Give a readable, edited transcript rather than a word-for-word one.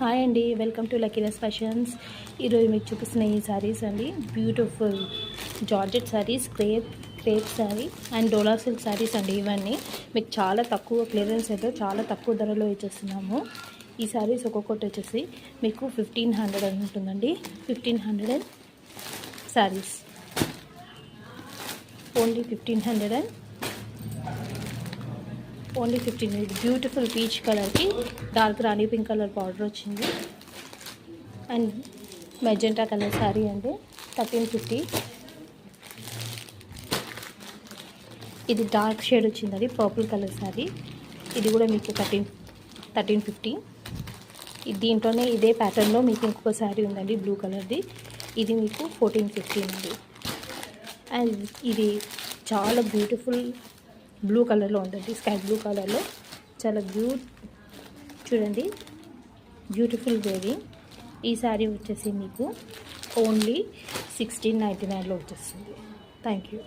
Hi అండి, welcome to లక్కీనెస్ fashions. ఈరోజు మీకు చూపిస్తున్న ఈ శారీస్ అండి, beautiful georgette saris, crepe sari and dola silk saris అండి. ఇవన్నీ మీకు చాలా తక్కువ క్లియరెన్స్ అయితే చాలా తక్కువ ధరలో ఇచ్చేస్తున్నాము. ఈ శారీస్ ఒక్కొక్కటి వచ్చేసి మీకు 1500 అని ఉంటుందండి. 1500 saris only 1500 only 15. Beautiful peach కలర్కి డార్క్ రాణి పింక్ కలర్ బార్డర్ వచ్చింది అండ్ మెజెంటా కలర్ శారీ అండి. 1350. ఇది డార్క్ షేడ్ వచ్చింది, పర్పుల్ కలర్ శారీ. ఇది కూడా మీకు 1350. దీంట్లోనే ఇదే ప్యాటర్న్లో మీకు ఇంకొక శారీ ఉందండి, బ్లూ కలర్ది. ఇది మీకు 1450 అండి. అండ్ ఇది చాలా బ్యూటిఫుల్ బ్లూ కలర్లో ఉందండి, స్కై బ్లూ కలర్లో. చాలా చూడండి, బ్యూటిఫుల్ వేరింగ్. ఈ శారీ వచ్చేసి మీకు ఓన్లీ 1699లో వచ్చేస్తుంది. Thank you.